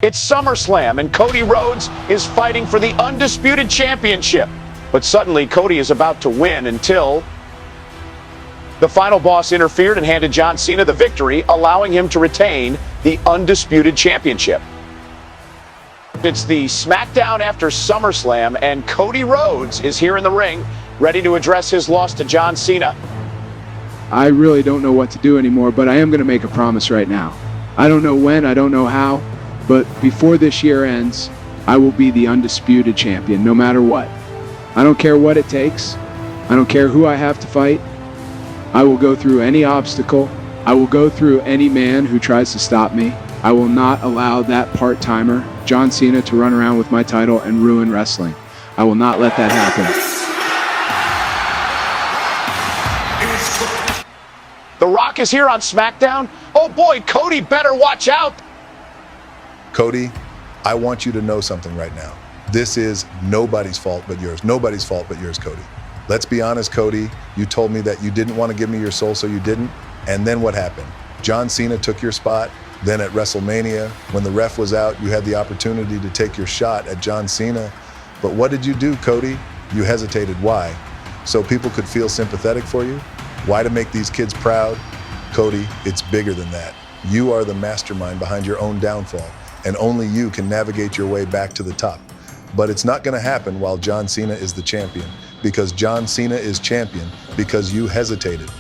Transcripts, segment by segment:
It's SummerSlam, and Cody Rhodes is fighting for the undisputed championship. But suddenly, Cody is about to win until the final boss interfered and handed John Cena the victory, allowing him to retain the undisputed championship. It's the SmackDown after SummerSlam, and Cody Rhodes is here in the ring, ready to address his loss to John Cena. I really don't know what to do anymore, but I am going to make a promise right now. I don't know when, I don't know how, but before this year ends, I will be the undisputed champion, no matter what. I don't care what it takes. I don't care who I have to fight. I will go through any obstacle. I will go through any man who tries to stop me. I will not allow that part-timer, John Cena, to run around with my title and ruin wrestling. I will not let that happen. The Rock is here on SmackDown. Oh boy, Cody better watch out. Cody, I want you to know something right now. This is nobody's fault but yours. Nobody's fault but yours, Cody. Let's be honest, Cody. You told me that you didn't want to give me your soul, so you didn't. And then what happened? John Cena took your spot. Then at WrestleMania, when the ref was out, you had the opportunity to take your shot at John Cena. But what did you do, Cody? You hesitated. Why? So people could feel sympathetic for you? Why? To make these kids proud? Cody, it's bigger than that. You are the mastermind behind your own downfall, and only you can navigate your way back to the top. But it's not going to happen while John Cena is the champion, because John Cena is champion because you hesitated.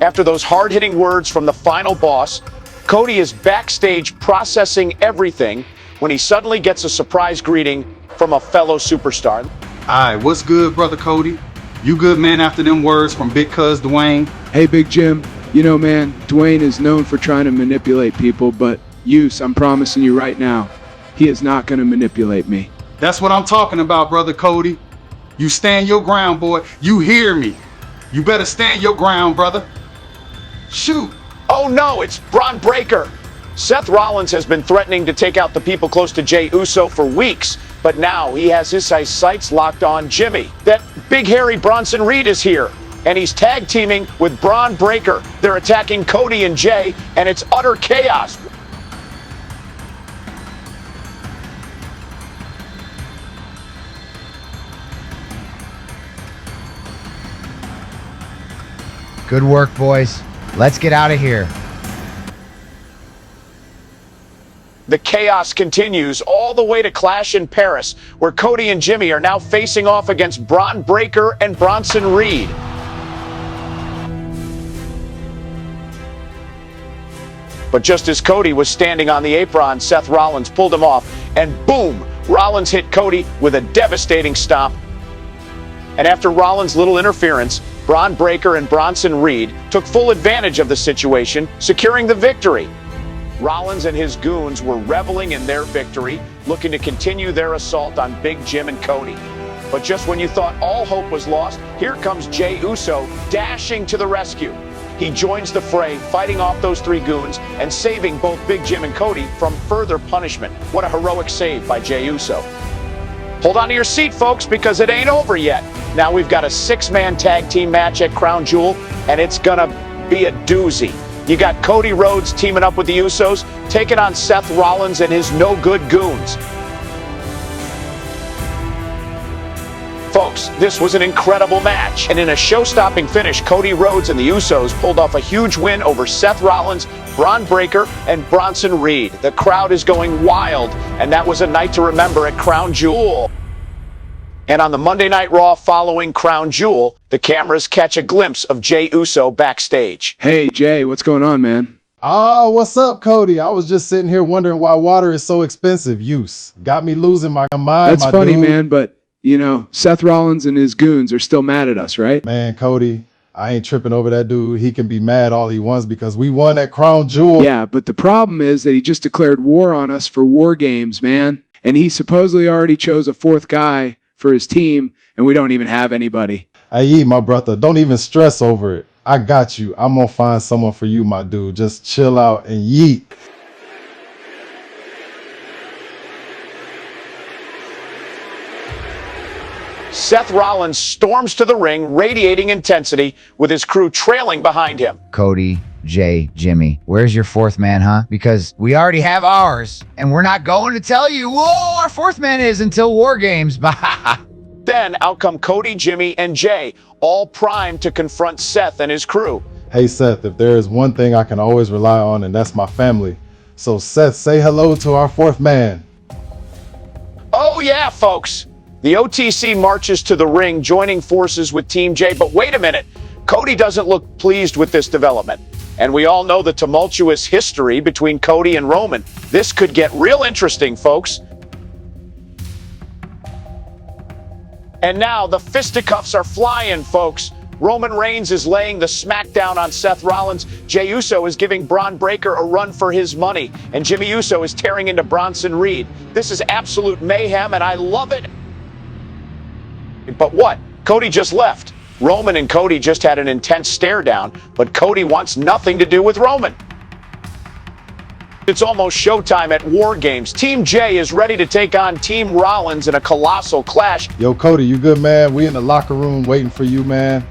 After those hard-hitting words from the final boss, Cody is backstage processing everything when he suddenly gets a surprise greeting from a fellow superstar. Alright, what's good, brother Cody? You good, man, after them words from Big Cuz Dwayne? Hey, Big Jim. You know, man, Dwayne is known for trying to manipulate people, but I'm promising you right now, he is not going to manipulate me. That's what I'm talking about, brother Cody. You stand your ground, boy. You hear me. You better stand your ground, brother. Shoot. Oh no, it's Braun Breaker. Seth Rollins has been threatening to take out the people close to Jey Uso for weeks, but now he has his sights locked on Jimmy. That big hairy Bronson Reed is here, and he's tag teaming with Braun Breaker. They're attacking Cody and Jey, and it's utter chaos. Good work, boys. Let's get out of here. The chaos continues all the way to Clash in Paris, where Cody and Jimmy are now facing off against Braun Breaker and Bronson Reed. But just as Cody was standing on the apron, Seth Rollins pulled him off, and boom! Rollins hit Cody with a devastating stomp. And after Rollins' little interference, Braun Breaker and Bronson Reed took full advantage of the situation, securing the victory. Rollins and his goons were reveling in their victory, looking to continue their assault on Big Jim and Cody. But just when you thought all hope was lost, here comes Jey Uso dashing to the rescue. He joins the fray, fighting off those three goons and saving both Big Jim and Cody from further punishment. What a heroic save by Jey Uso. Hold on to your seat, folks, because it ain't over yet. Now we've got a six-man tag team match at Crown Jewel, and it's gonna be a doozy. You got Cody Rhodes teaming up with the Usos, taking on Seth Rollins and his no-good goons. Folks, this was an incredible match, and in a show-stopping finish, Cody Rhodes and the Usos pulled off a huge win over Seth Rollins, Braun Breaker, and Bronson Reed. The crowd is going wild, and that was a night to remember at Crown Jewel. And on the Monday Night Raw following Crown Jewel, the cameras catch a glimpse of Jey Uso backstage. Hey, Jay, what's going on, man? Oh, what's up, Cody? I was just sitting here wondering why water is so expensive. Use got me losing my mind. That's funny, man, but, you know, Seth Rollins and his goons are still mad at us, right? Man, Cody, I ain't tripping over that dude. He can be mad all he wants because we won at Crown Jewel. Yeah, but the problem is that he just declared war on us for War Games, man. And he supposedly already chose a fourth guy for his team, and we don't even have anybody. Hey, my brother, don't even stress over it. I got you. I'm gonna find someone for you, my dude. Just chill out and yeet. Seth Rollins storms to the ring, radiating intensity, with his crew trailing behind him. Cody, Jay, Jimmy, where's your fourth man, huh? Because we already have ours, and we're not going to tell you who our fourth man is until War Games. Then out come Cody, Jimmy, and Jay, all primed to confront Seth and his crew. Hey Seth, if there is one thing I can always rely on, and that's my family. So Seth, say hello to our fourth man. Oh yeah, folks. The OTC marches to the ring, joining forces with Team J. But wait a minute, Cody doesn't look pleased with this development. And we all know the tumultuous history between Cody and Roman. This could get real interesting, folks. And now the fisticuffs are flying, folks. Roman Reigns is laying the smackdown on Seth Rollins. Jey Uso is giving Braun Breaker a run for his money. And Jimmy Uso is tearing into Bronson Reed. This is absolute mayhem, and I love it. But what? Cody just left. Roman and Cody just had an intense stare down, but Cody wants nothing to do with Roman. It's almost showtime at War Games. Team J is ready to take on Team Rollins in a colossal clash. Yo, Cody, you good, man? We in the locker room waiting for you, man.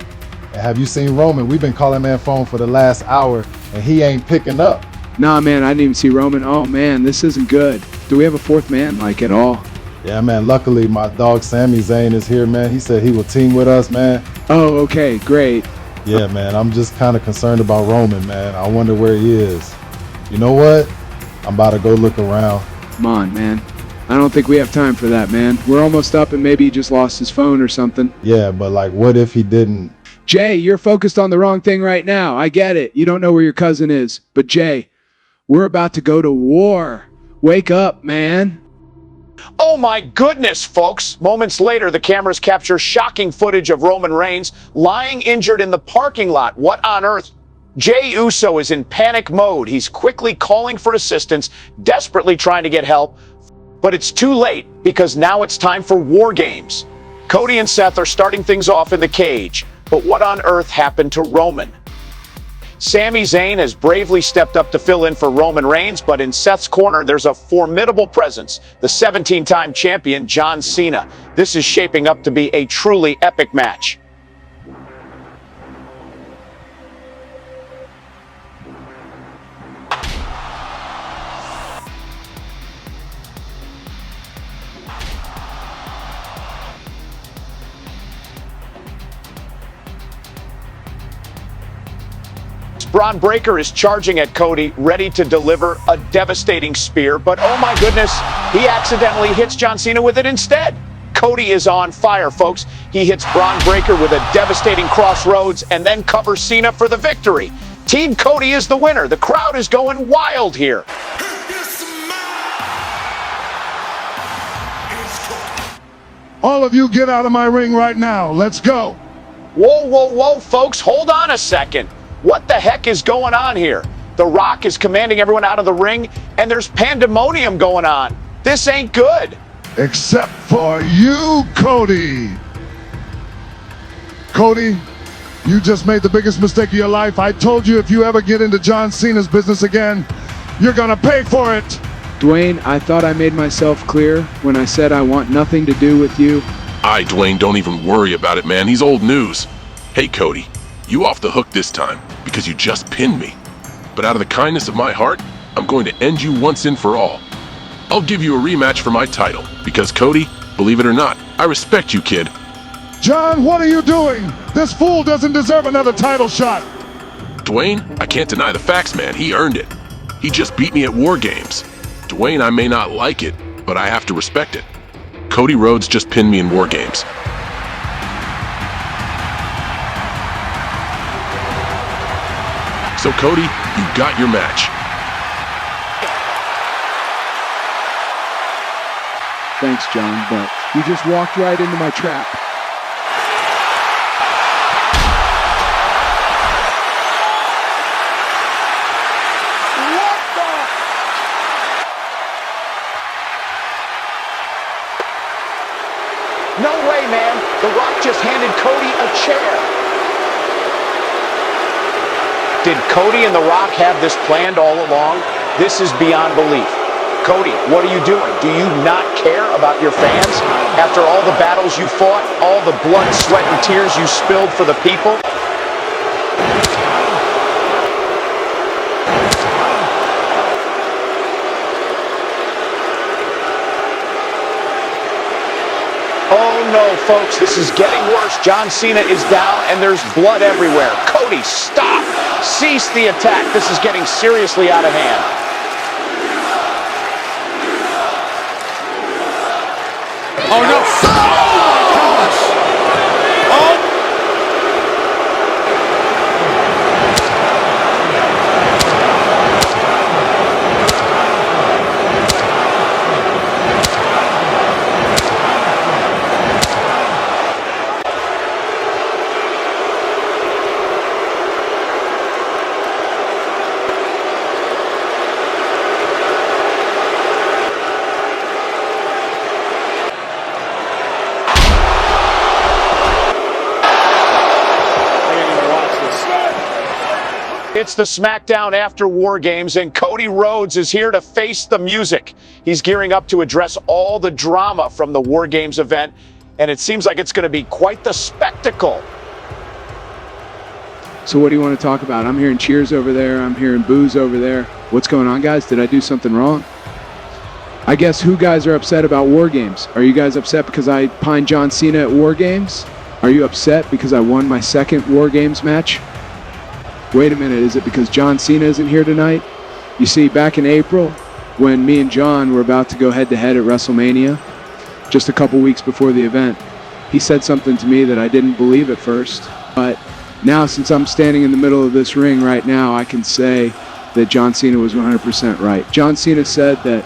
And have you seen Roman? We've been calling that phone for the last hour, and he ain't picking up. Nah, man, I didn't even see Roman. Oh, man, this isn't good. Do we have a fourth man, like, at all? Yeah, man, luckily my dog Sami Zayn is here, man. He said he will team with us, man. Oh, okay, great. Yeah, man, I'm just kind of concerned about Roman, man. I wonder where he is. You know what? I'm about to go look around. Come on, man. I don't think we have time for that, man. We're almost up and maybe he just lost his phone or something. Yeah, but like, what if he didn't? Jay, you're focused on the wrong thing right now. I get it. You don't know where your cousin is. But Jay, we're about to go to war. Wake up, man. Oh my goodness, folks. Moments later, the cameras capture shocking footage of Roman Reigns lying injured in the parking lot. What on earth? Jey Uso is in panic mode. He's quickly calling for assistance, desperately trying to get help. But it's too late, because now it's time for War Games. Cody and Seth are starting things off in the cage. But what on earth happened to Roman? Sami Zayn has bravely stepped up to fill in for Roman Reigns, but in Seth's corner, there's a formidable presence, the 17-time champion, John Cena. This is shaping up to be a truly epic match. Braun Breaker is charging at Cody, ready to deliver a devastating spear, but oh my goodness, he accidentally hits John Cena with it instead. Cody is on fire, folks. He hits Braun Breaker with a devastating crossroads and then covers Cena for the victory. Team Cody is the winner. The crowd is going wild here. All of you get out of my ring right now. Let's go. Whoa, whoa, whoa, folks, hold on a second. What the heck is going on here? The Rock is commanding everyone out of the ring, and there's pandemonium going on. This ain't good. Except for you, Cody. Cody, you just made the biggest mistake of your life. I told you if you ever get into John Cena's business again, you're gonna pay for it. Dwayne, I thought I made myself clear when I said I want nothing to do with you. Dwayne, don't even worry about it, man. He's old news. Hey, Cody, you off the hook this time because you just pinned me. But out of the kindness of my heart, I'm going to end you once and for all. I'll give you a rematch for my title because, Cody, believe it or not, I respect you, kid. John, what are you doing? This fool doesn't deserve another title shot. Dwayne, I can't deny the facts, man. He earned it. He just beat me at War Games. Dwayne, I may not like it, but I have to respect it. Cody Rhodes just pinned me in War Games. So, Cody, you got your match. Thanks, John, but you just walked right into my trap. No way, man. The Rock just handed Cody a chair. Did Cody and The Rock have this planned all along? This is beyond belief. Cody, what are you doing? Do you not care about your fans? After all the battles you fought, all the blood, sweat, and tears you spilled for the people? Oh no, folks, this is getting worse. John Cena is down and there's blood everywhere. Cody, stop! Cease the attack. This is getting seriously out of hand. Oh no! It's the SmackDown after War Games, and Cody Rhodes is here to face the music. He's gearing up to address all the drama from the War Games event, and it seems like it's going to be quite the spectacle. So what do you want to talk about? I'm hearing cheers over there. I'm hearing boos over there. What's going on, guys? Did I do something wrong? I guess who guys are upset about War Games? Are you guys upset because I pined John Cena at War Games? Are you upset because I won my second War Games match? Wait a minute, is it because John Cena isn't here tonight? You see, back in April, when me and John were about to go head-to-head at WrestleMania, just a couple weeks before the event, he said something to me that I didn't believe at first. But now, since I'm standing in the middle of this ring right now, I can say that John Cena was 100% right. John Cena said that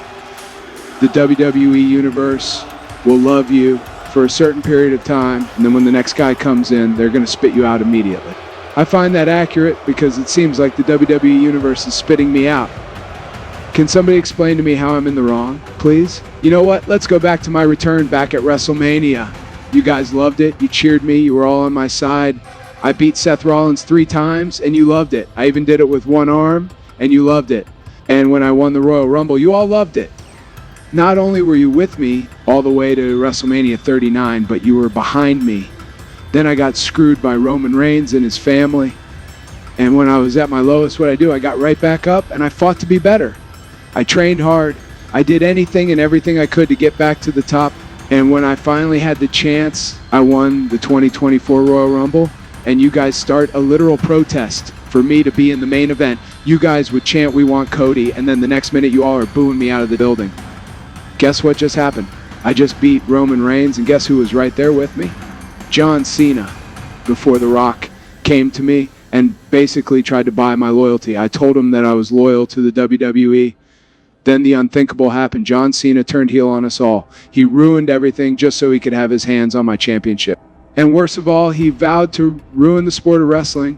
the WWE Universe will love you for a certain period of time, and then when the next guy comes in, they're going to spit you out immediately. I find that accurate because it seems like the WWE Universe is spitting me out. Can somebody explain to me how I'm in the wrong, please? You know what? Let's go back to my return back at WrestleMania. You guys loved it. You cheered me. You were all on my side. I beat Seth Rollins 3 times, and you loved it. I even did it with one arm, and you loved it. And when I won the Royal Rumble, you all loved it. Not only were you with me all the way to WrestleMania 39, but you were behind me. Then I got screwed by Roman Reigns and his family. And when I was at my lowest, what I do? I got right back up and I fought to be better. I trained hard. I did anything and everything I could to get back to the top. And when I finally had the chance, I won the 2024 Royal Rumble. And you guys start a literal protest for me to be in the main event. You guys would chant, "We want Cody," and then the next minute you all are booing me out of the building. Guess what just happened? I just beat Roman Reigns, and guess who was right there with me? John Cena, before The Rock came to me and basically tried to buy my loyalty. I told him that I was loyal to the WWE. Then the unthinkable happened. John Cena turned heel on us all. He ruined everything just so he could have his hands on my championship. And worst of all, he vowed to ruin the sport of wrestling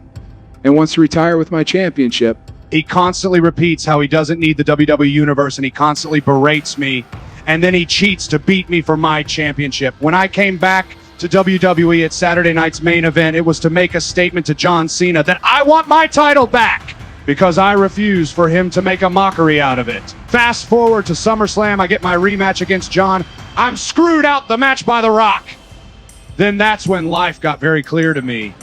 and wants to retire with my championship. He constantly repeats how he doesn't need the WWE Universe, and he constantly berates me, and then he cheats to beat me for my championship. When I came back to WWE at Saturday night's main event, it was to make a statement to John Cena that I want my title back because I refuse for him to make a mockery out of it. Fast forward to SummerSlam, I get my rematch against John. I'm screwed out the match by The Rock. Then that's when life got very clear to me.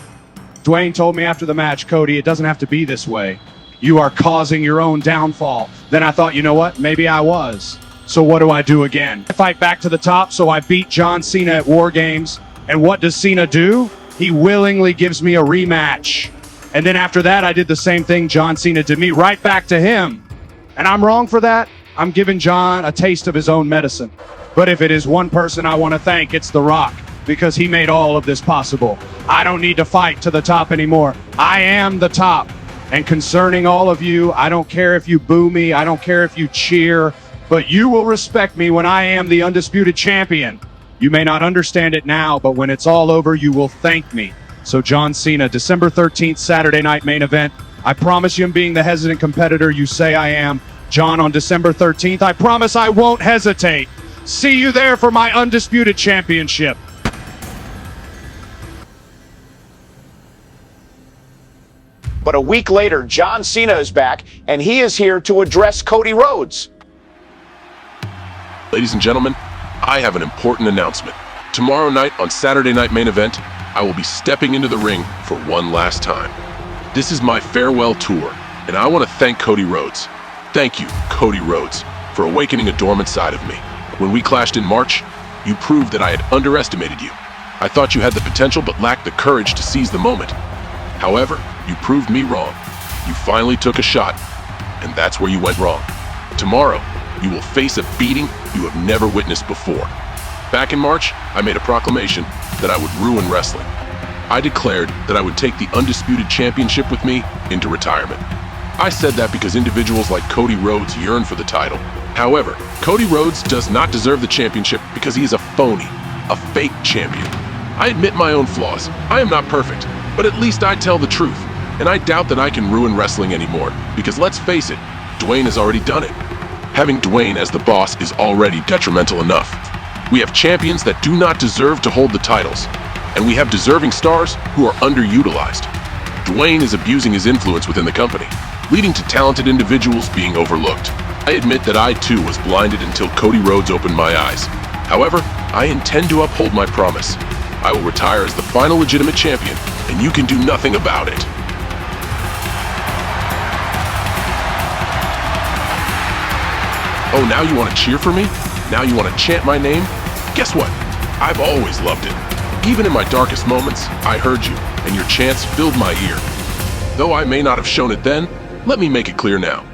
Dwayne told me after the match, "Cody, it doesn't have to be this way. You are causing your own downfall." Then I thought, you know what? Maybe I was. So what do I do again? I fight back to the top, so I beat John Cena at War Games. And what does Cena do? He willingly gives me a rematch. And then after that, I did the same thing John Cena did me, right back to him. And I'm wrong for that. I'm giving John a taste of his own medicine. But if it is one person I want to thank, it's The Rock, because he made all of this possible. I don't need to fight to the top anymore. I am the top. And concerning all of you, I don't care if you boo me, I don't care if you cheer, but you will respect me when I am the undisputed champion. You may not understand it now, but when it's all over, you will thank me. So John Cena, December 13th, Saturday night main event. I promise you I'm being the hesitant competitor you say I am. John, on December 13th, I promise I won't hesitate. See you there for my undisputed championship. But a week later, John Cena is back, and he is here to address Cody Rhodes. Ladies and gentlemen, I have an important announcement. Tomorrow night on Saturday Night Main Event, I will be stepping into the ring for one last time. This is my farewell tour, and I want to thank Cody Rhodes. Thank you, Cody Rhodes, for awakening a dormant side of me. When we clashed in March, you proved that I had underestimated you. I thought you had the potential but lacked the courage to seize the moment. However, you proved me wrong. You finally took a shot, and that's where you went wrong. Tomorrow, you will face a beating you have never witnessed before. Back in March, I made a proclamation that I would ruin wrestling. I declared that I would take the Undisputed Championship with me into retirement. I said that because individuals like Cody Rhodes yearn for the title. However, Cody Rhodes does not deserve the championship because he is a phony, a fake champion. I admit my own flaws. I am not perfect, but at least I tell the truth. And I doubt that I can ruin wrestling anymore, because let's face it, Dwayne has already done it. Having Dwayne as the boss is already detrimental enough. We have champions that do not deserve to hold the titles, and we have deserving stars who are underutilized. Dwayne is abusing his influence within the company, leading to talented individuals being overlooked. I admit that I too was blinded until Cody Rhodes opened my eyes. However, I intend to uphold my promise. I will retire as the final legitimate champion, and you can do nothing about it. Oh, now you want to cheer for me? Now you want to chant my name? Guess what? I've always loved it. Even in my darkest moments, I heard you, and your chants filled my ear. Though I may not have shown it then, let me make it clear now.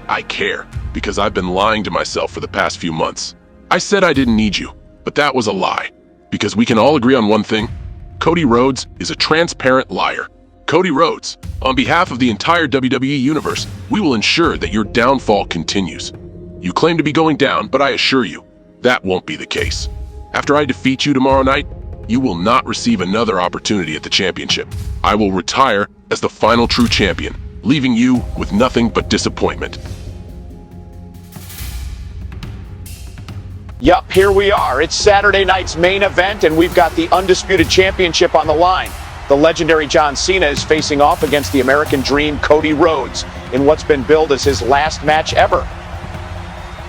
I care, because I've been lying to myself for the past few months. I said I didn't need you, but that was a lie. Because we can all agree on one thing: Cody Rhodes is a transparent liar. Cody Rhodes, on behalf of the entire WWE Universe, we will ensure that your downfall continues. You claim to be going down, but I assure you, that won't be the case. After I defeat you tomorrow night, you will not receive another opportunity at the championship. I will retire as the final true champion, leaving you with nothing but disappointment. Yup, here we are. It's Saturday night's main event, and we've got the Undisputed Championship on the line. The legendary John Cena is facing off against the American Dream, Cody Rhodes, in what's been billed as his last match ever.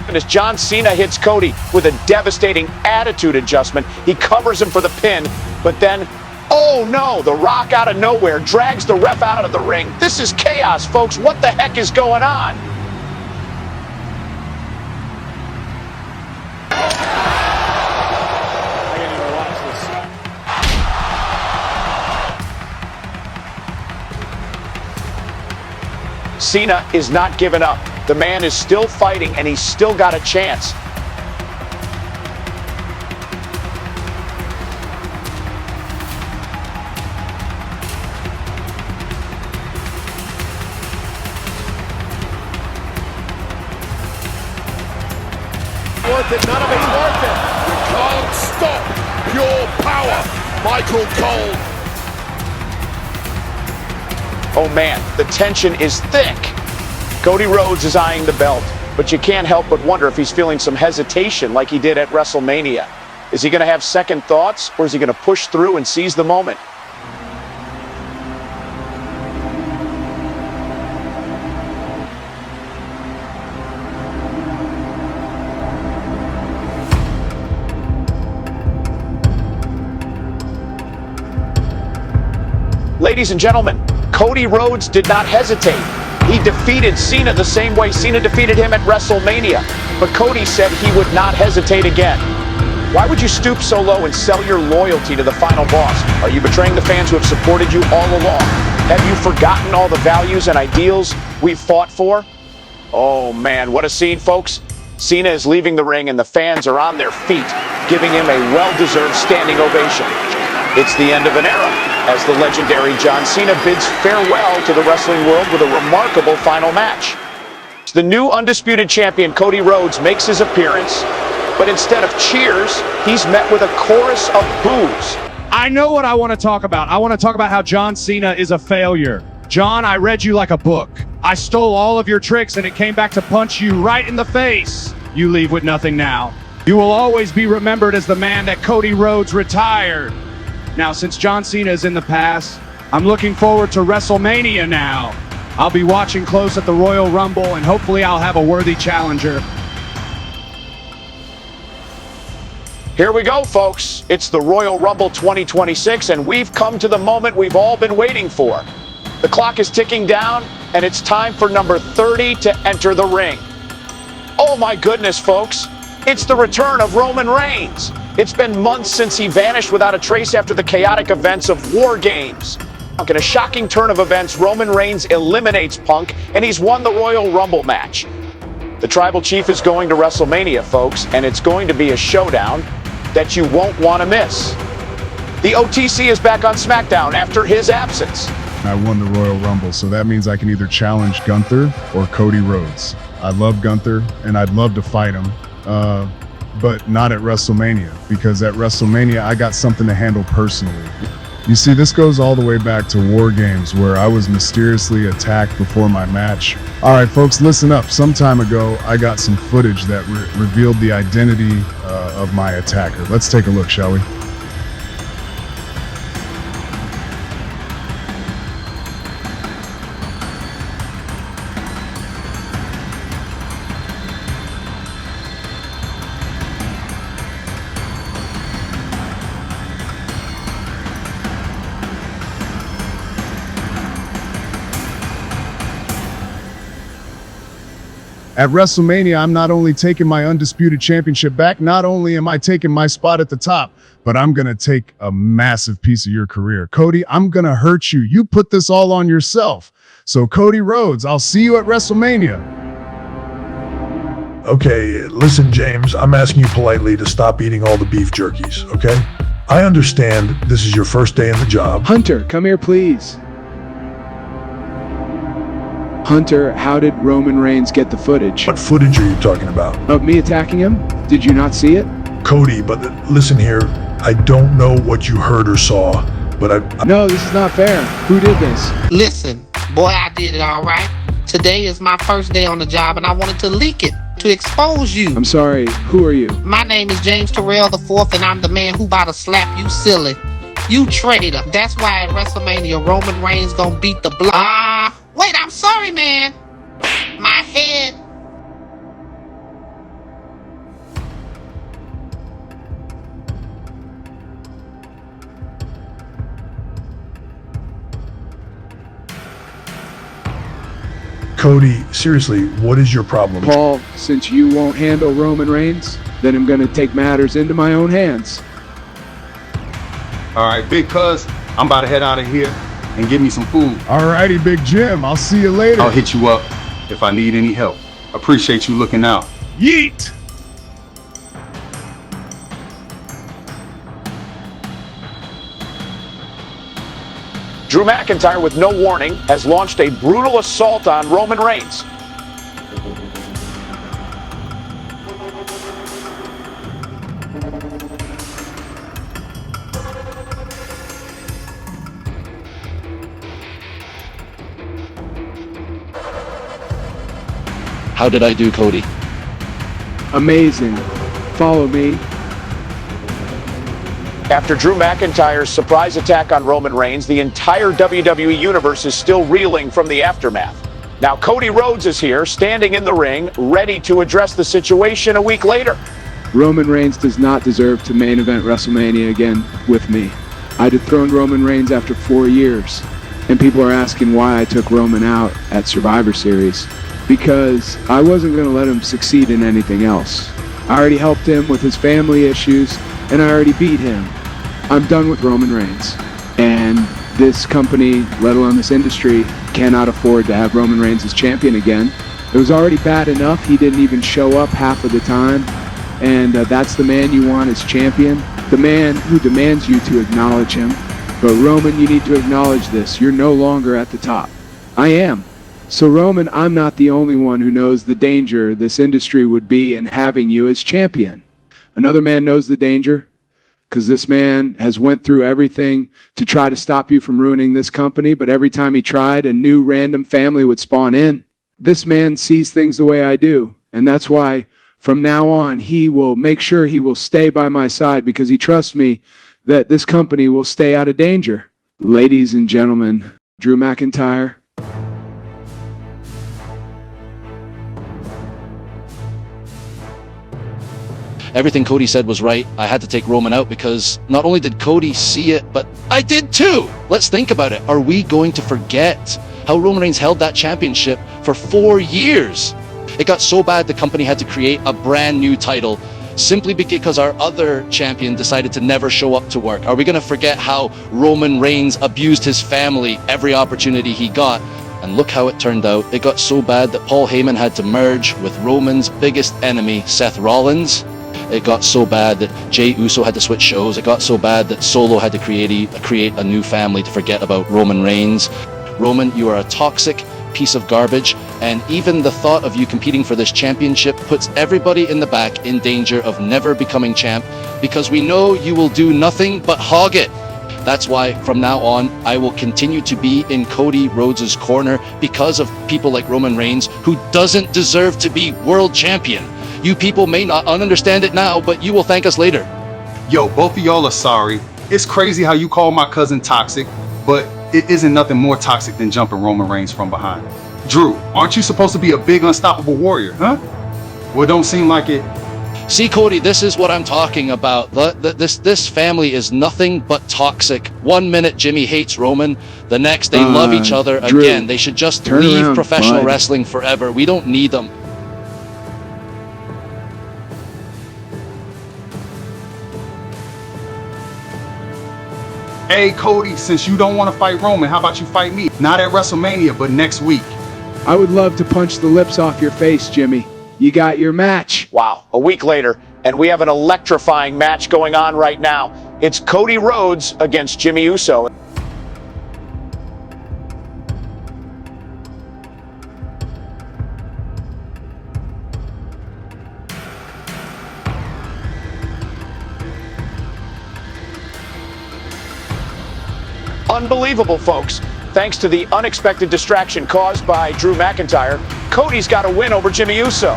And as John Cena hits Cody with a devastating attitude adjustment, he covers him for the pin, but then, oh no, The Rock out of nowhere drags the ref out of the ring. This is chaos, folks. What the heck is going on? Cena is not giving up. The man is still fighting, and he's still got a chance. Worth it, none of it's worth it. You can't stop pure power, Michael Cole. Oh man, the tension is thick. Cody Rhodes is eyeing the belt, but you can't help but wonder if he's feeling some hesitation like he did at WrestleMania. Is he going to have second thoughts, or is he going to push through and seize the moment? Ladies and gentlemen, Cody Rhodes did not hesitate. He defeated Cena the same way Cena defeated him at WrestleMania. But Cody said he would not hesitate again. Why would you stoop so low and sell your loyalty to the final boss? Are you betraying the fans who have supported you all along? Have you forgotten all the values and ideals we've fought for? Oh man, what a scene, folks. Cena is leaving the ring and the fans are on their feet, giving him a well-deserved standing ovation. It's the end of an era, as the legendary John Cena bids farewell to the wrestling world with a remarkable final match. The new undisputed champion, Cody Rhodes, makes his appearance, but instead of cheers, he's met with a chorus of boos. I know what I want to talk about. I want to talk about how John Cena is a failure. John, I read you like a book. I stole all of your tricks and it came back to punch you right in the face. You leave with nothing now. You will always be remembered as the man that Cody Rhodes retired. Now, since John Cena is in the past, I'm looking forward to WrestleMania now. I'll be watching close at the Royal Rumble, and hopefully I'll have a worthy challenger. Here we go, folks. It's the Royal Rumble 2026, and we've come to the moment we've all been waiting for. The clock is ticking down, and it's time for number 30 to enter the ring. Oh my goodness, folks. It's the return of Roman Reigns. It's been months since he vanished without a trace after the chaotic events of War Games. In a shocking turn of events, Roman Reigns eliminates Punk, and he's won the Royal Rumble match. The Tribal Chief is going to WrestleMania, folks, and it's going to be a showdown that you won't want to miss. The OTC is back on SmackDown after his absence. I won the Royal Rumble, so that means I can either challenge Gunther or Cody Rhodes. I love Gunther, and I'd love to fight him, but not at WrestleMania, because at WrestleMania, I got something to handle personally. You see, this goes all the way back to War Games, where I was mysteriously attacked before my match. All right, folks, listen up. Some time ago, I got some footage that revealed the identity of my attacker. Let's take a look, shall we? At WrestleMania, I'm not only taking my Undisputed Championship back, not only am I taking my spot at the top, but I'm going to take a massive piece of your career. Cody, I'm going to hurt you. You put this all on yourself. So Cody Rhodes, I'll see you at WrestleMania. Okay, listen, James, I'm asking you politely to stop eating all the beef jerkies, okay? I understand this is your first day in the job. Hunter, come here, please. Hunter, how did Roman Reigns get the footage? What footage are you talking about? Of me attacking him? Did you not see it? Cody, but listen here, I don't know what you heard or saw, but I... No, this is not fair. Who did this? Listen, boy, I did it all right. Today is my first day on the job, and I wanted to leak it, to expose you. I'm sorry, who are you? My name is James Terrell IV, and I'm the man who about to slap you silly. You traitor. That's why at WrestleMania, Roman Reigns gonna beat the block. Wait, I'm sorry, man. My head. Cody, seriously, what is your problem? Paul, since you won't handle Roman Reigns, then I'm gonna take matters into my own hands. All right, big cuz, I'm about to head out of here and get me some food. All righty, Big Jim. I'll see you later. I'll hit you up if I need any help. Appreciate you looking out. Yeet! Drew McIntyre, with no warning, has launched a brutal assault on Roman Reigns. How did I do, Cody? Amazing. Follow me. After Drew McIntyre's surprise attack on Roman Reigns, the entire WWE Universe is still reeling from the aftermath. Now Cody Rhodes is here, standing in the ring, ready to address the situation a week later. Roman Reigns does not deserve to main event WrestleMania again with me. I dethroned Roman Reigns after 4 years, and people are asking why I took Roman out at Survivor Series. Because I wasn't going to let him succeed in anything else. I already helped him with his family issues, and I already beat him. I'm done with Roman Reigns. And this company, let alone this industry, cannot afford to have Roman Reigns as champion again. It was already bad enough he didn't even show up half of the time. And that's the man you want as champion. The man who demands you to acknowledge him. But Roman, you need to acknowledge this. You're no longer at the top. I am. So Roman, I'm not the only one who knows the danger this industry would be in having you as champion. Another man knows the danger, because this man has went through everything to try to stop you from ruining this company, but every time he tried, a new random family would spawn in. This man sees things the way I do, and that's why from now on he will make sure he will stay by my side, because he trusts me that this company will stay out of danger. Ladies and gentlemen, Drew McIntyre. Everything Cody said was right. I had to take Roman out because not only did Cody see it, but I did too. Let's think about it. Are we going to forget how Roman Reigns held that championship for 4 years? It got so bad the company had to create a brand new title simply because our other champion decided to never show up to work. Are we going to forget how Roman Reigns abused his family every opportunity he got? And look how it turned out. It got so bad that Paul Heyman had to merge with Roman's biggest enemy, Seth Rollins. It got so bad that Jey Uso had to switch shows. It got so bad that Solo had to create a new family to forget about Roman Reigns. Roman, you are a toxic piece of garbage, and even the thought of you competing for this championship puts everybody in the back in danger of never becoming champ, because we know you will do nothing but hog it. That's why from now on I will continue to be in Cody Rhodes' corner because of people like Roman Reigns, who doesn't deserve to be world champion. You people may not understand it now, but you will thank us later. Yo, both of y'all are sorry. It's crazy how you call my cousin toxic, but it isn't nothing more toxic than jumping Roman Reigns from behind. Drew, aren't you supposed to be a big unstoppable warrior, huh? Well, don't seem like it. See, Cody, this is what I'm talking about. This family is nothing but toxic. 1 minute Jimmy hates Roman, the next they love each other Drew, again. They should just turn leave around, professional bud. wrestling forever. We don't need them. Hey, Cody, since you don't want to fight Roman, how about you fight me? Not at WrestleMania, but next week. I would love to punch the lips off your face, Jimmy. You got your match. Wow, a week later, and we have an electrifying match going on right now. It's Cody Rhodes against Jimmy Uso. Unbelievable, folks. Thanks to the unexpected distraction caused by Drew McIntyre, Cody's got a win over Jimmy Uso.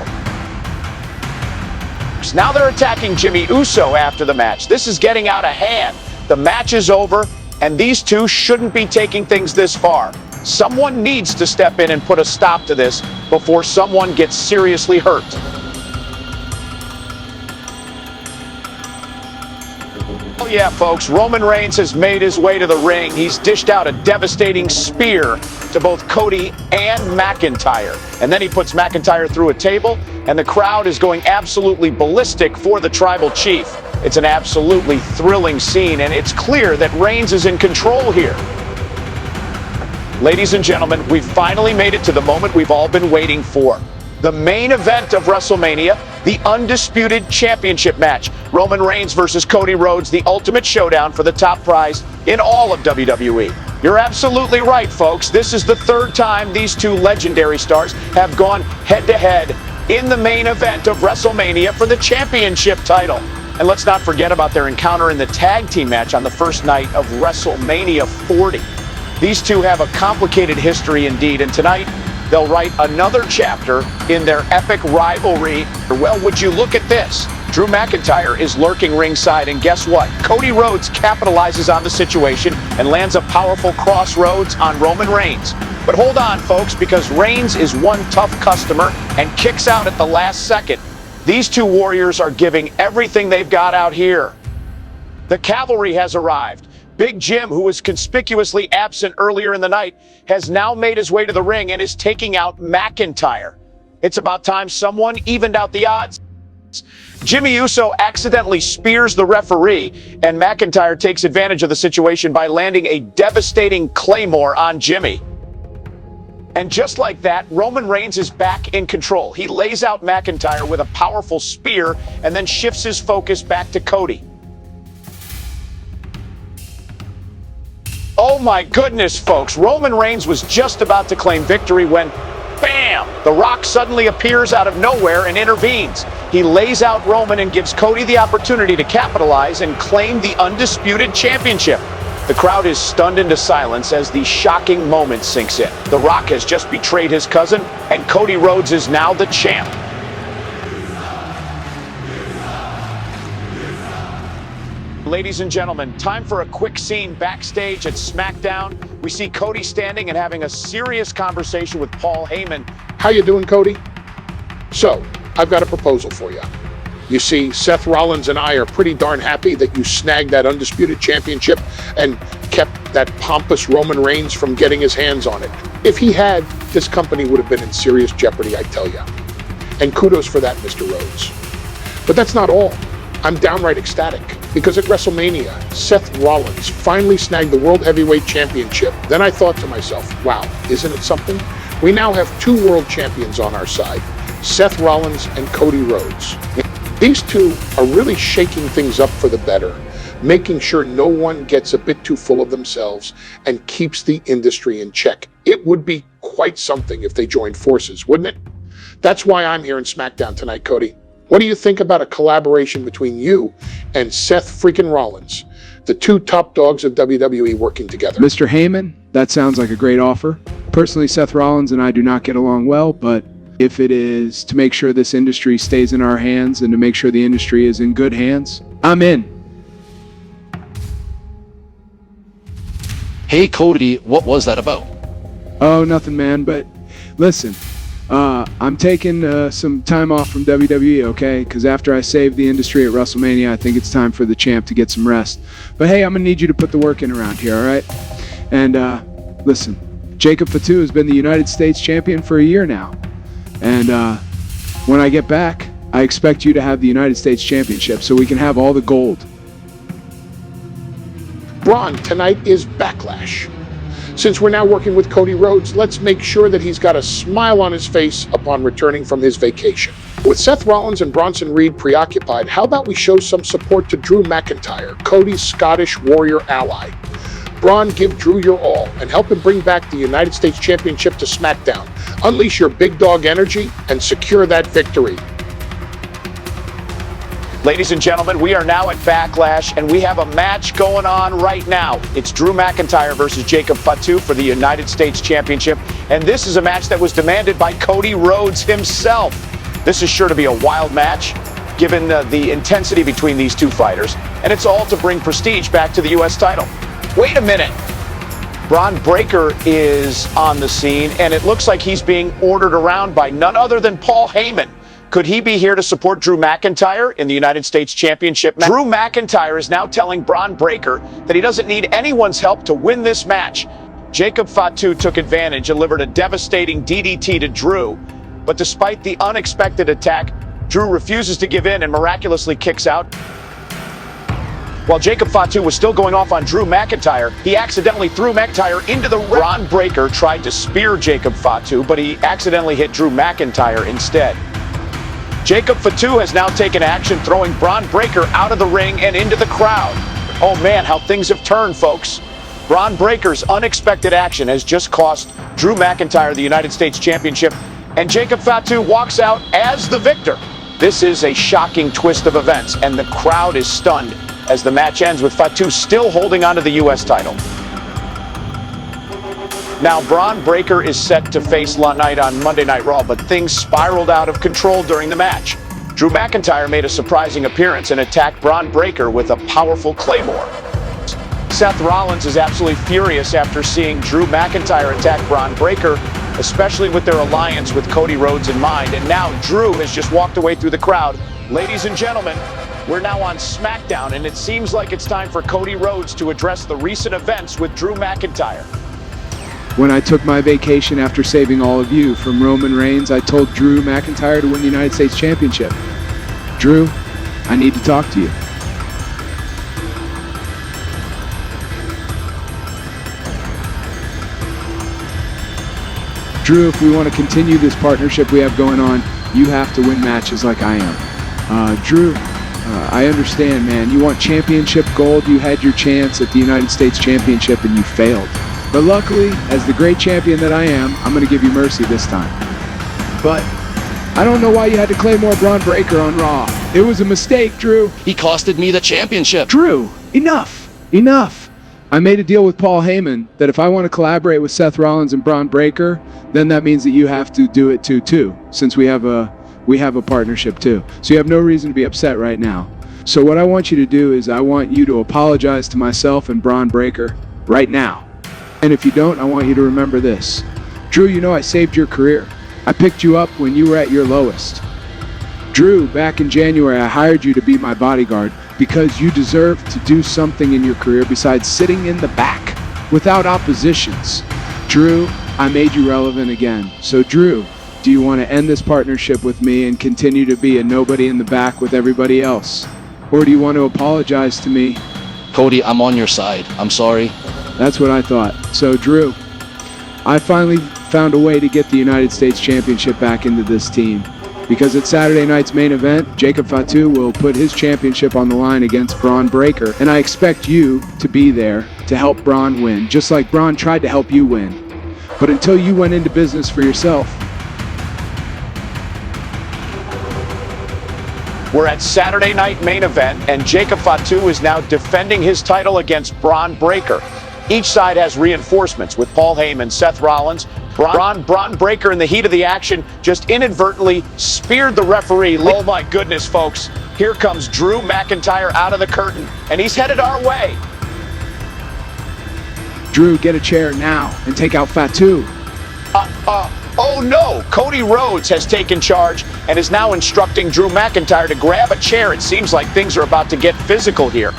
Now they're attacking Jimmy Uso after the match. This is getting out of hand. The match is over, and these two shouldn't be taking things this far. Someone needs to step in and put a stop to this before someone gets seriously hurt. Oh yeah, folks, Roman Reigns has made his way to the ring. He's dished out a devastating spear to both Cody and McIntyre. And then he puts McIntyre through a table, and the crowd is going absolutely ballistic for the tribal chief. It's an absolutely thrilling scene, and it's clear that Reigns is in control here. Ladies and gentlemen, we've finally made it to the moment we've all been waiting for. The main event of WrestleMania, the undisputed championship match. Roman Reigns versus Cody Rhodes, the ultimate showdown for the top prize in all of WWE. You're absolutely right, folks. This is the third time these two legendary stars have gone head-to-head in the main event of WrestleMania for the championship title. And let's not forget about their encounter in the tag team match on the first night of WrestleMania 40. These two have a complicated history indeed, and tonight they'll write another chapter in their epic rivalry. Well, would you look at this? Drew McIntyre is lurking ringside, and guess what? Cody Rhodes capitalizes on the situation and lands a powerful crossroads on Roman Reigns. But hold on, folks, because Reigns is one tough customer and kicks out at the last second. These two warriors are giving everything they've got out here. The cavalry has arrived. Big Jim, who was conspicuously absent earlier in the night, has now made his way to the ring and is taking out McIntyre. It's about time someone evened out the odds. Jimmy Uso accidentally spears the referee, and McIntyre takes advantage of the situation by landing a devastating claymore on Jimmy. And just like that, Roman Reigns is back in control. He lays out McIntyre with a powerful spear and then shifts his focus back to Cody. Oh my goodness, folks. Roman Reigns was just about to claim victory when, bam! The Rock suddenly appears out of nowhere and intervenes. He lays out Roman and gives Cody the opportunity to capitalize and claim the undisputed championship. The crowd is stunned into silence as the shocking moment sinks in. The Rock has just betrayed his cousin, and Cody Rhodes is now the champ. Ladies and gentlemen, time for a quick scene backstage at SmackDown. We see Cody standing and having a serious conversation with Paul Heyman. How you doing, Cody? So, I've got a proposal for you. You see, Seth Rollins and I are pretty darn happy that you snagged that Undisputed Championship and kept that pompous Roman Reigns from getting his hands on it. If he had, this company would have been in serious jeopardy, I tell you. And kudos for that, Mr. Rhodes. But that's not all. I'm downright ecstatic because at WrestleMania, Seth Rollins finally snagged the World Heavyweight Championship. Then I thought to myself, wow, isn't it something? We now have two world champions on our side, Seth Rollins and Cody Rhodes. These two are really shaking things up for the better, making sure no one gets a bit too full of themselves and keeps the industry in check. It would be quite something if they joined forces, wouldn't it? That's why I'm here in SmackDown tonight, Cody. What do you think about a collaboration between you and Seth freaking Rollins, the two top dogs of WWE working together? Mr. Heyman, that sounds like a great offer. Personally, Seth Rollins and I do not get along well, but if it is to make sure this industry stays in our hands and to make sure the industry is in good hands, I'm in. Hey, Cody, what was that about? Oh, nothing, man, but listen, I'm taking some time off from WWE, okay? Because after I saved the industry at WrestleMania, I think it's time for the champ to get some rest. But hey, I'm going to need you to put the work in around here, all right? And listen, Jacob Fatu has been the United States champion for a year now. And when I get back, I expect you to have the United States Championship so we can have all the gold. Braun, tonight is Backlash. Since we're now working with Cody Rhodes, let's make sure that he's got a smile on his face upon returning from his vacation. With Seth Rollins and Bronson Reed preoccupied, how about we show some support to Drew McIntyre, Cody's Scottish warrior ally? Braun, give Drew your all and help him bring back the United States Championship to SmackDown. Unleash your big dog energy and secure that victory. Ladies and gentlemen, we are now at Backlash, and we have a match going on right now. It's Drew McIntyre versus Jacob Fatu for the United States Championship, and this is a match that was demanded by Cody Rhodes himself. This is sure to be a wild match, given the intensity between these two fighters, and it's all to bring prestige back to the U.S. title. Wait a minute. Braun Breaker is on the scene, and it looks like he's being ordered around by none other than Paul Heyman. Could he be here to support Drew McIntyre in the United States Championship match? Drew McIntyre is now telling Braun Breaker that he doesn't need anyone's help to win this match. Jacob Fatu took advantage and delivered a devastating DDT to Drew. But despite the unexpected attack, Drew refuses to give in and miraculously kicks out. While Jacob Fatu was still going off on Drew McIntyre, he accidentally threw McIntyre into the ring. Braun Breaker tried to spear Jacob Fatu, but he accidentally hit Drew McIntyre instead. Jacob Fatu has now taken action, throwing Braun Breaker out of the ring and into the crowd. Oh man, how things have turned, folks. Braun Breaker's unexpected action has just cost Drew McIntyre the United States Championship, and Jacob Fatu walks out as the victor. This is a shocking twist of events, and the crowd is stunned as the match ends with Fatu still holding onto the U.S. title. Now, Braun Breaker is set to face LA Knight on Monday Night Raw, but things spiraled out of control during the match. Drew McIntyre made a surprising appearance and attacked Braun Breaker with a powerful Claymore. Seth Rollins is absolutely furious after seeing Drew McIntyre attack Braun Breaker, especially with their alliance with Cody Rhodes in mind. And now Drew has just walked away through the crowd. Ladies and gentlemen, we're now on SmackDown, and it seems like it's time for Cody Rhodes to address the recent events with Drew McIntyre. When I took my vacation after saving all of you from Roman Reigns, I told Drew McIntyre to win the United States Championship. Drew, I need to talk to you. Drew, if we want to continue this partnership we have going on, you have to win matches like I am. Drew, I understand, man. You want championship gold. You had your chance at the United States Championship and you failed. But luckily, as the great champion that I am, I'm going to give you mercy this time. But I don't know why you had to Claymore Braun Breaker on Raw. It was a mistake, Drew. He costed me the championship. Drew, enough. Enough. I made a deal with Paul Heyman that if I want to collaborate with Seth Rollins and Braun Breaker, then that means that you have to do it too, since we have a partnership too. So you have no reason to be upset right now. So what I want you to do is I want you to apologize to myself and Braun Breaker right now. And if you don't, I want you to remember this. Drew, you know I saved your career. I picked you up when you were at your lowest. Drew, back in January, I hired you to be my bodyguard because you deserve to do something in your career besides sitting in the back without oppositions. Drew, I made you relevant again. So Drew, do you want to end this partnership with me and continue to be a nobody in the back with everybody else? Or do you want to apologize to me? Cody, I'm on your side. I'm sorry. That's what I thought. So Drew, I finally found a way to get the United States Championship back into this team. Because at Saturday night's main event, Jacob Fatu will put his championship on the line against Braun Breaker. And I expect you to be there to help Braun win, just like Braun tried to help you win. But until you went into business for yourself. We're at Saturday night main event, and Jacob Fatu is now defending his title against Braun Breaker. Each side has reinforcements with Paul Heyman, Seth Rollins. Braun Breaker, in the heat of the action, just inadvertently speared the referee. Oh my goodness, folks. Here comes Drew McIntyre out of the curtain, and he's headed our way. Drew, get a chair now and take out Fatu. Oh no! Cody Rhodes has taken charge and is now instructing Drew McIntyre to grab a chair. It seems like things are about to get physical here.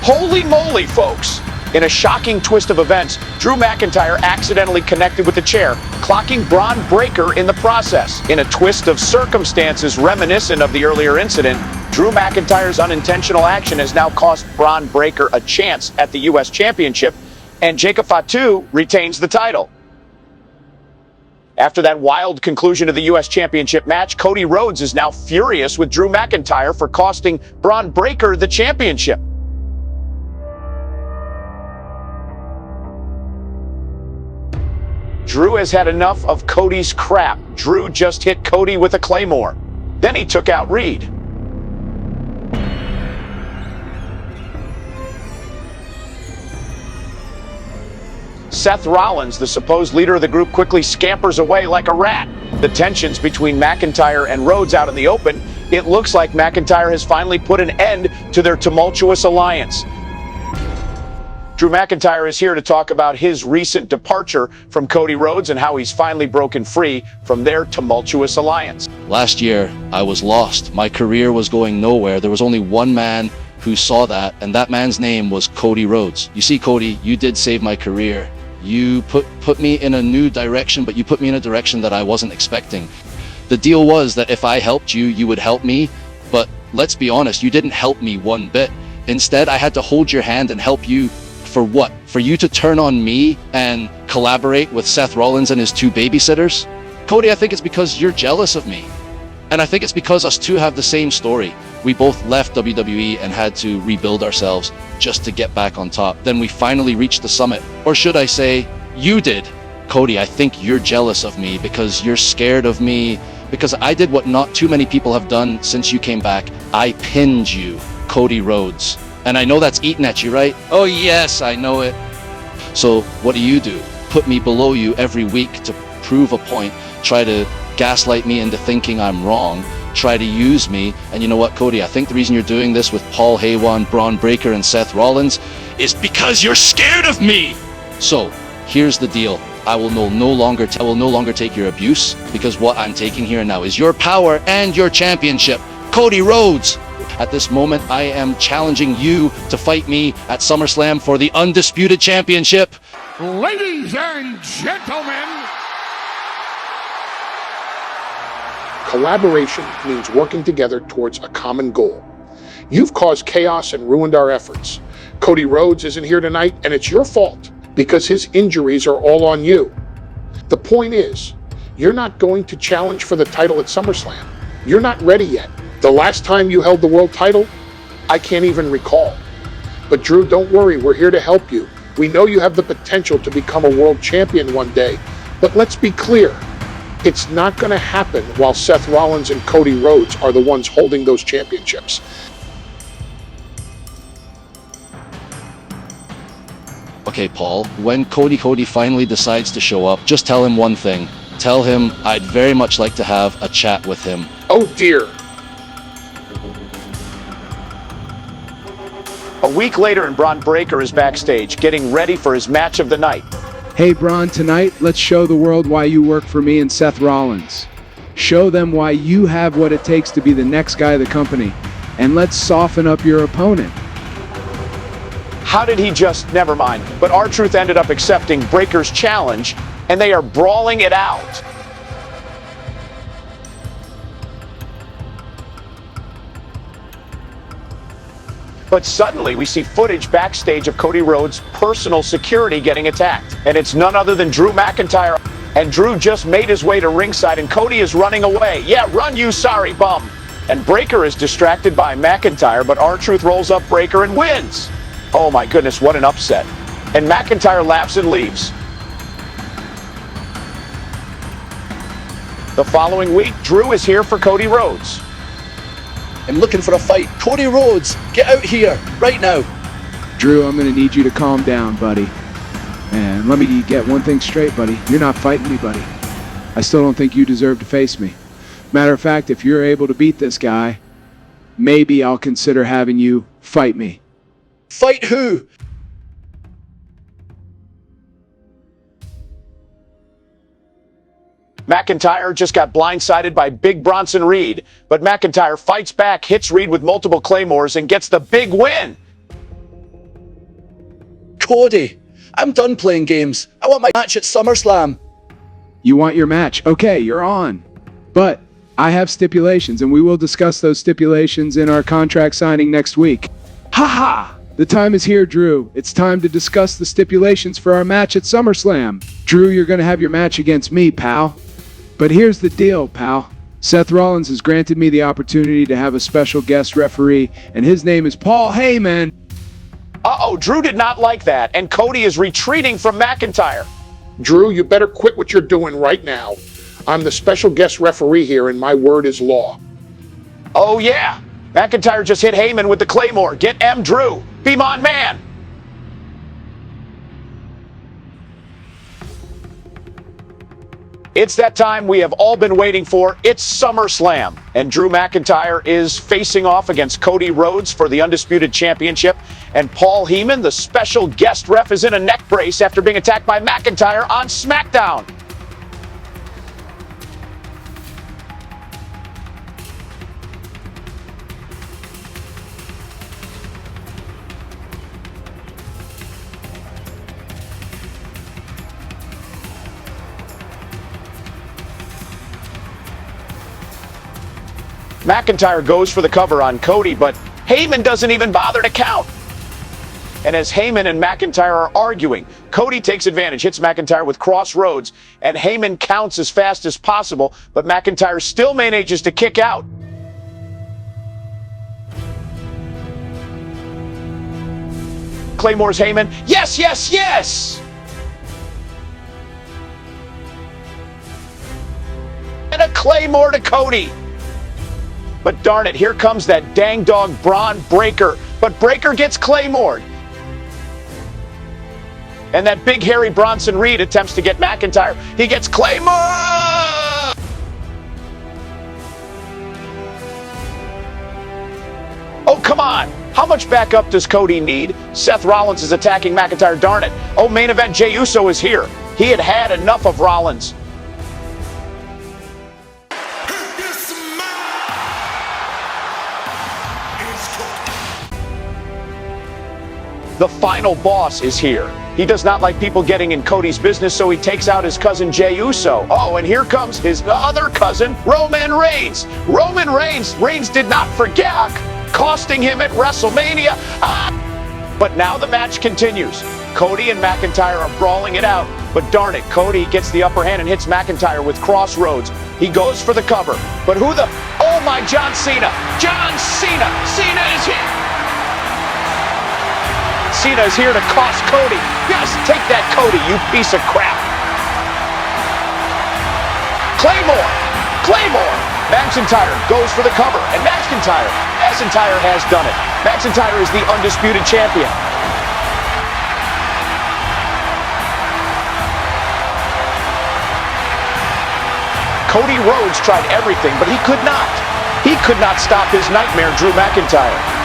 Holy moly, folks! In a shocking twist of events, Drew McIntyre accidentally connected with the chair, clocking Braun Breaker in the process. In a twist of circumstances reminiscent of the earlier incident, Drew McIntyre's unintentional action has now cost Braun Breaker a chance at the U.S. Championship, and Jacob Fatu retains the title. After that wild conclusion of the U.S. Championship match, Cody Rhodes is now furious with Drew McIntyre for costing Braun Breaker the championship. Drew has had enough of Cody's crap. Drew just hit Cody with a claymore. Then he took out Reed. Seth Rollins, the supposed leader of the group, quickly scampers away like a rat. The tensions between McIntyre and Rhodes out in the open, it looks like McIntyre has finally put an end to their tumultuous alliance. Drew McIntyre is here to talk about his recent departure from Cody Rhodes and how he's finally broken free from their tumultuous alliance. Last year, I was lost. My career was going nowhere. There was only one man who saw that, and that man's name was Cody Rhodes. You see, Cody, you did save my career. You put me in a new direction, but you put me in a direction that I wasn't expecting. The deal was that if I helped you, you would help me, but let's be honest, you didn't help me one bit. Instead, I had to hold your hand and help you. For what? For you to turn on me and collaborate with Seth Rollins and his two babysitters? Cody, I think it's because you're jealous of me. And I think it's because us two have the same story. We both left WWE and had to rebuild ourselves just to get back on top. Then we finally reached the summit. Or should I say, you did. Cody, I think you're jealous of me because you're scared of me, because I did what not too many people have done since you came back. I pinned you, Cody Rhodes. And I know that's eating at you, right? Oh yes, I know it. So what do? Put me below you every week to prove a point, try to gaslight me into thinking I'm wrong, try to use me. And you know what, Cody, I think the reason you're doing this with Paul Heyman, Braun Breaker, and Seth Rollins is because you're scared of me. So here's the deal. I will no longer take your abuse, because what I'm taking here now is your power and your championship. Cody Rhodes. At this moment, I am challenging you to fight me at SummerSlam for the undisputed championship. Ladies and gentlemen, collaboration means working together towards a common goal. You've caused chaos and ruined our efforts. Cody Rhodes isn't here tonight, and it's your fault because his injuries are all on you. The point is, you're not going to challenge for the title at SummerSlam. You're not ready yet. The last time you held the world title, I can't even recall. But Drew, don't worry, we're here to help you. We know you have the potential to become a world champion one day, but let's be clear, it's not going to happen while Seth Rollins and Cody Rhodes are the ones holding those championships. Okay, Paul, when Cody finally decides to show up, just tell him one thing. Tell him I'd very much like to have a chat with him. Oh dear. A week later, and Braun Breaker is backstage, getting ready for his match of the night. Hey Braun, tonight, let's show the world why you work for me and Seth Rollins. Show them why you have what it takes to be the next guy of the company. And let's soften up your opponent. How did he just? Never mind. But R-Truth ended up accepting Breaker's challenge, and they are brawling it out. But suddenly, we see footage backstage of Cody Rhodes' personal security getting attacked. And it's none other than Drew McIntyre. And Drew just made his way to ringside, and Cody is running away. Yeah, run, you sorry bum. And Breaker is distracted by McIntyre, but R-Truth rolls up Breaker and wins. Oh my goodness, what an upset. And McIntyre laughs and leaves. The following week, Drew is here for Cody Rhodes. I'm looking for a fight. Cody Rhodes, get out here, right now. Drew, I'm going to need you to calm down, buddy. And let me get one thing straight, buddy. You're not fighting me, buddy. I still don't think you deserve to face me. Matter of fact, if you're able to beat this guy, maybe I'll consider having you fight me. Fight who? McIntyre just got blindsided by Big Bronson Reed, but McIntyre fights back, hits Reed with multiple claymores, and gets the big win. Cody, I'm done playing games. I want my match at SummerSlam. You want your match? Okay, you're on. But I have stipulations, and we will discuss those stipulations in our contract signing next week. Ha ha! The time is here, Drew. It's time to discuss the stipulations for our match at SummerSlam. Drew, you're going to have your match against me, pal. But here's the deal, pal. Seth Rollins has granted me the opportunity to have a special guest referee, and his name is Paul Heyman. Uh-oh, Drew did not like that, and Cody is retreating from McIntyre. Drew, you better quit what you're doing right now. I'm the special guest referee here, and my word is law. Oh, yeah. McIntyre just hit Heyman with the Claymore. Get M, Drew. Be my man. It's that time we have all been waiting for. It's SummerSlam. And Drew McIntyre is facing off against Cody Rhodes for the Undisputed Championship. And Paul Heyman, the special guest ref, is in a neck brace after being attacked by McIntyre on SmackDown. McIntyre goes for the cover on Cody, but Heyman doesn't even bother to count. And as Heyman and McIntyre are arguing, Cody takes advantage, hits McIntyre with crossroads, and Heyman counts as fast as possible, but McIntyre still manages to kick out. Claymore's Heyman. Yes, yes, yes! And a Claymore to Cody. But darn it, here comes that dang dog Braun Breaker. But Breaker gets Claymored. And that big hairy Bronson Reed attempts to get McIntyre. He gets Claymore! Oh, come on. How much backup does Cody need? Seth Rollins is attacking McIntyre, darn it. Oh, main event, Jey Uso is here. He had had enough of Rollins. The final boss is here. He does not like people getting in Cody's business, so he takes out his cousin Jey Uso. Oh, and here comes his other cousin, Roman Reigns. Roman Reigns. Reigns did not forget, costing him at WrestleMania. But now the match continues. Cody and McIntyre are brawling it out, but darn it, Cody gets the upper hand and hits McIntyre with crossroads. He goes for the cover, but who the... Oh my, John Cena! John Cena! Cena is here! Cena is here to cost Cody. Yes, take that, Cody, you piece of crap. Claymore! Claymore! McIntyre goes for the cover, and McIntyre has done it. McIntyre is the undisputed champion. Cody Rhodes tried everything, but he could not. He could not stop his nightmare, Drew McIntyre.